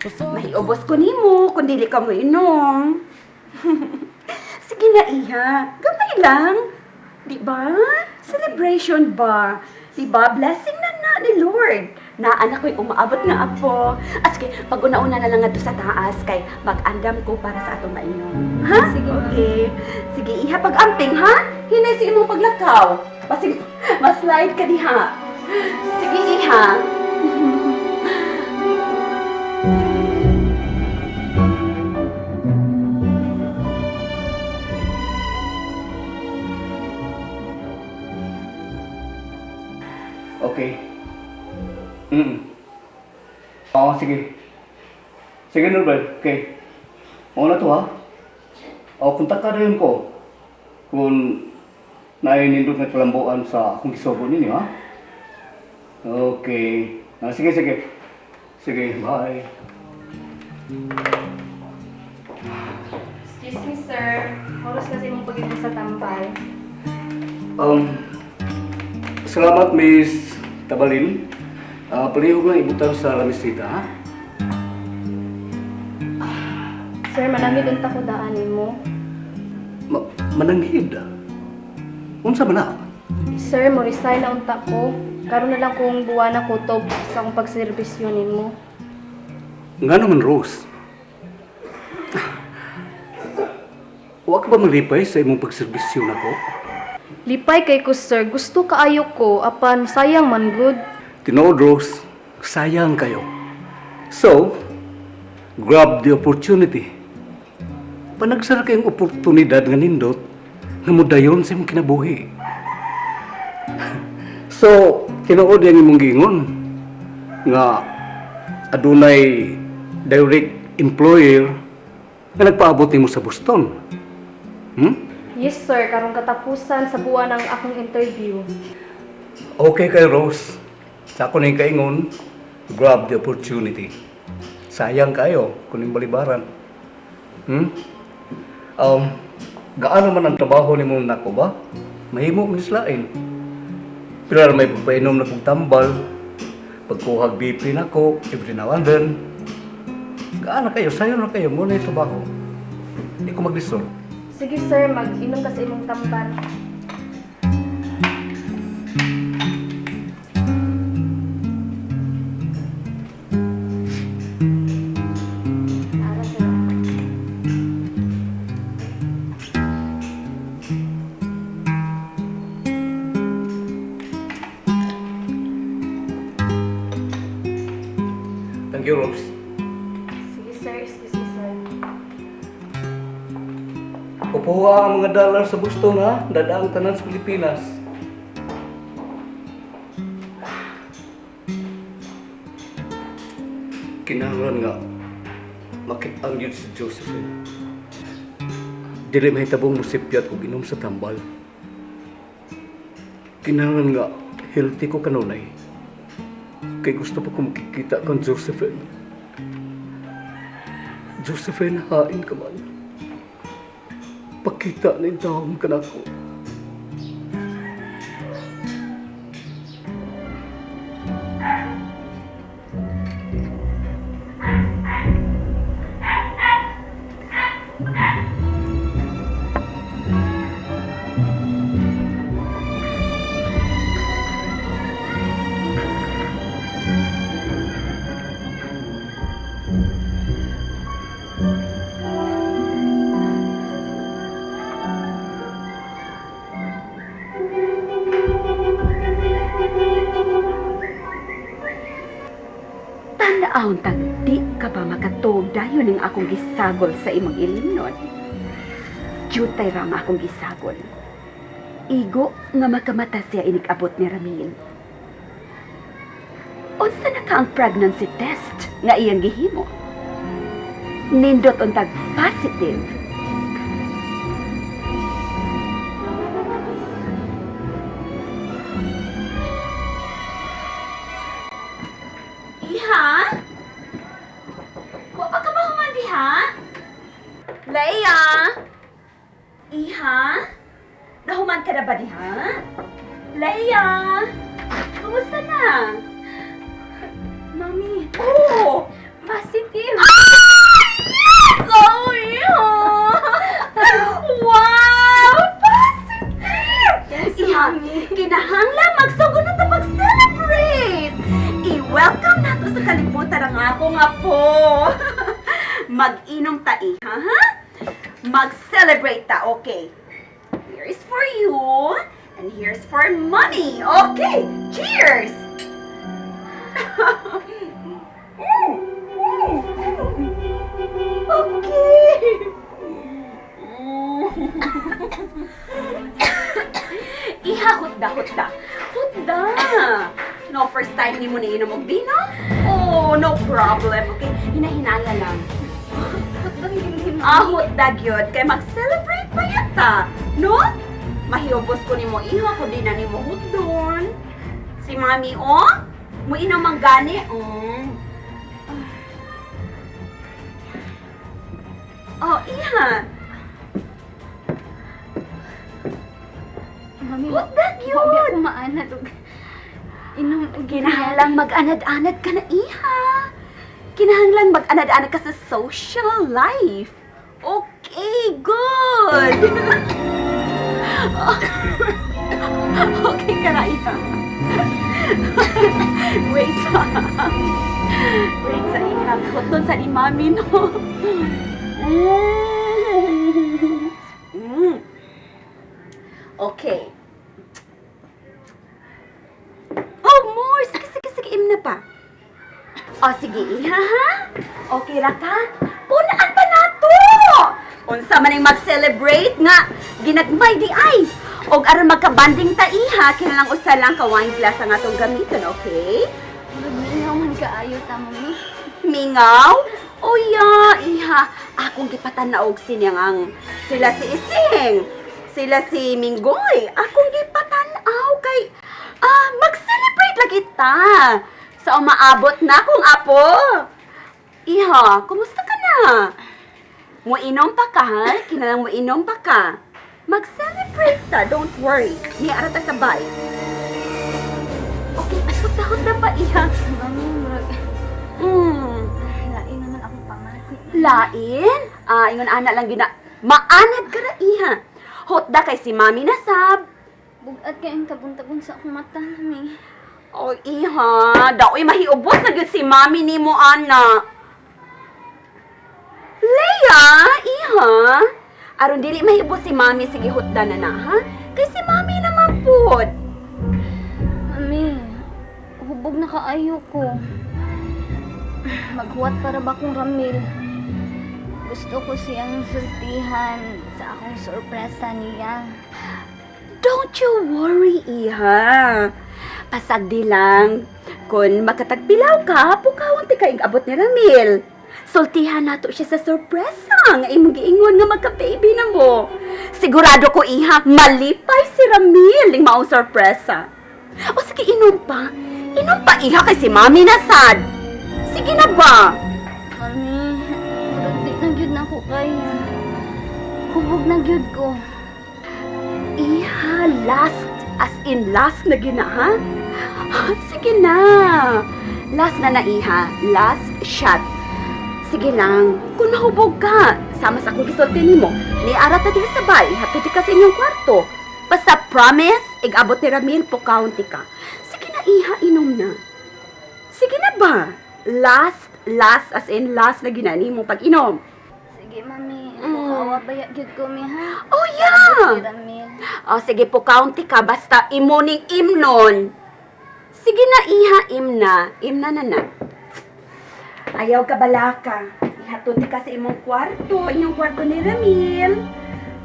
Maiubos ko nimo kung dili ka mo inom. Sige na, Iha. Gamay lang. Di ba? Celebration ba? Di ba? Blessing na ni Lord. Na anak ko'y umaabot nga apo. Sige, pag-una-una na lang nga to sa taas kay mag-andam ko para sa atong mainom. Ha? Sige, ma'am. Okay. Sige, Iha, pag-amping, ha? Hinay sa imong paglakaw. Basig, mas-slide ka diha. Sige, Iha. Okay. Oo, sige. Sige, Norbert. Okay. Oo na to, ha? O, kontak ka rin ko kung nainindot na kalambuan sa akong gisobo ninyo, ha? Okay. Sige, sige. Sige, bye. Excuse me, sir. Oras kasi mong pag-ibig sa tambal. Salamat, Miss Tabalin. Palihog lang ibutan sa lamisita, ha? Sir, manamid unta ko daanin mo. Mananghid, ah. Unsa man na? Sir, mo resign na unta ko. Karon na lang kung buwan na kutob sa akong pagserbisyo ninmo. Nga naman, Rose. Huwag ka ba malipay sa imong pagserbisyo na ko? Lipay kay ko, sir. Gusto kaayo ko, apan sayang man good. Tinood, Rose, sayang kayo. So, grab the opportunity. Panagsara kayong oportunidad nga nindot na mudayon sa imong kinabuhi. So, tinuod yung imong gingon nga adunay direct employer na nagpaabot nimo sa Boston. Yes, sir. Karong katapusan sa buwan ng akong interview. Okay kay Rose. Sa ako na yung kaingon, grab the opportunity. Sayang kayo kung yung balibaran. Gaano man ang trabaho ni mong nako ba? Mahimo mislain. Pero may pagpainom na kong tambal, pagkuhag BP na ko, every now and then. Gaano kayo? Sayang na kayo. Muna yung trabaho. Hindi ko mag-dissolve. Sige, sir. Mag-inom ka sa imong tambal. Ara, sir. Thank you, Rose. Sige, sir. Excuse me, sir. Pupuha ang mga dollar sa Boston, ha? Dadaang tanan sa Pilipinas. Kinahanglan nga makit-ang yun si Josephine. Dili mahitabong musipyat o inom sa tambal. Kinahanglan nga healthy ko kanunay. Kay gusto pa ko makikita kang Josephine. Josephine, hain ka man. Pakita na yung taong ka na ko. Tanaawon tag di ka ba makatuog dayon ning akong gisagol sa imong ilimnon. Jutay ra ang akong gisagol. Igo nga makamata siya inig-abot ni Ramil. Unsa na ka ang pregnancy test nga iyang gihimo? Nindot untag positive. Iha? Wa pa ka ba humandi, ha? Leia? Iha? Nahuman ka na ba diha? Leia? Kumusta na? Mami, Oh! positive. nato sa kalibutan ang akong apo. Mag-inom ta iha, ha? Mag-celebrate ta, okay? Here's for you, and here's for mommy. Okay, cheers! Okay. Iha, hutda. Hutda. No, first time ni mo na inom og vino? Oh, no problem. Okay, hinahinala lang. Hutda gyud kay mag-celebrate pa yata. No? Mahiubos ko nimo iha ko di na nimo hutdon. Si mami, oh? Mo inom ang gani? Oh, iha. Mami, What that yun? Huwag ako maanad. Inom, Kinahanglang mag-anad-anad ka na, iha. Kinahanglang mag-anad-anad ka sa social life. Okay, good. Okay ka na, iha. Wait sa iha. Hotdon sa ni mami, no? Okay. Oh, more! Sige, im na pa. Oh, sige, iha, ha? Okay ra ka? Punaan pa na to! Unsa man ang mag-celebrate nga, ginagmay di ay. Og aron magka-banding ta, iha, kinalang usa lang ka wine glass ang atong gamiton, okay? Mingaw man kaayo ta, mami. Mingaw? O ya, iha, akong gipatanaog sinyang sila si Ising, sila si Minggoy. Akong gipatanaw kay, mag-celebrate lagi ta. Sa umaabot na kong apo. Iha, kumusta ka na? Muinom pa ka, ha? Kinalang muinom pa ka. Mag-celebrate ta, don't worry. Ni ara ta sabay. Okay, asot na pa, iha. Mami, murag, lain naman akong pamati. Lain? Ingon ana lang gina. Maanad ka na, iha. Hotda kay si mami na sab. Bugat kayong tabon-tabon sa akong mata, mami. O, iha. Daoy mahiubos na gyud si mami ni mo, ana. Leia, iha. Aron dili mahiubos si mami, sige hotda na na, ha? Kay si mami naman pod. Mami, hubog na kaayo ko. Maghuwat para ba kong ramil? Gusto ko siyang sultihan sa akong sorpresa niya. Don't you worry, iha. Pasagdi lang. Kung makatagpilaw ka, pukawon ti kaing abot ni Ramil. Sultihan nato siya sa sorpresa nga imong giingon nga magka-baby na mo. Sigurado ko, iha, malipay si Ramil ning maong sorpresa. O sige, inom pa. Inom pa, iha, kay si mami na sad. Sige na ba? Mami, murag di na gyud na ko kaya. Hubog na gyud ko. Iha, last. As in last na gina, ha? Sige na. Last na iha. Last shot. Sige lang. Kung nahubog ka, sama sa akong gisulti nimo, niara ta diha sabay, hatuti ka sa inyong kwarto. Basta promise, igabot ni Ramil po county ka. Sige na, iha, inom na. Sige na ba? Last, as in last na ginani mo pag-inom. Sige, mami. Kawa baya gyud ko mi ha. Oh, yeah! Abot ni Ramil. O, sige po, county ka, basta imuning imnon. Sige na, iha, imna. Imna na. Ayaw ka balaka. Ihatuti ka sa imong kwarto, inyong kwarto ni Ramil.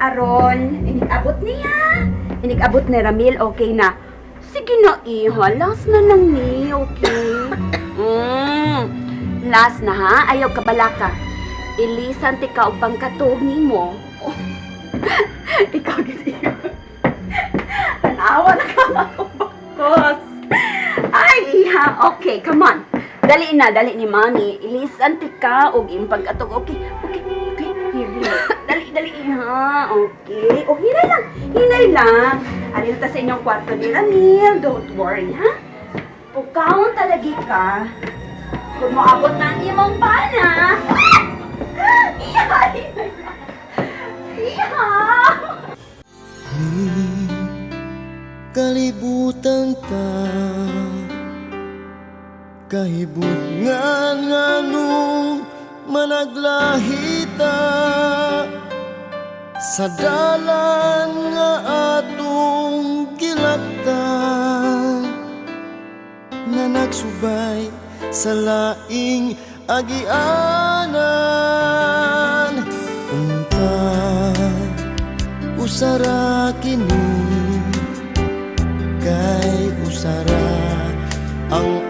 Aron, inig-abot niya. Inig-abot ni Ramil, okay na. Sige na, iha, last na lang ni, okay? Last na ha, ayaw ka balaka. Ilisan ti ka upang katog ni mo. Oh. Ikaw gini. Tanawa na ka ako, bakos. Ay, iha, okay, come on. Dali ni mami. Ilisan ti ka og iyong pagkatog. Okay. Here. Dali, iha. Okay. O, hinay lang. Alin ta sa inyong kwarto ni Ramil. Don't worry, ha? Pukawon talagi ka. Kung moabot na ang imong pana. Iha! Kalibutan ta Kahibutngan nga nung managlahita sa dalan nga atong gilaktan, nga nagsubay sa laing agianan. Unta usara kini kay usara ang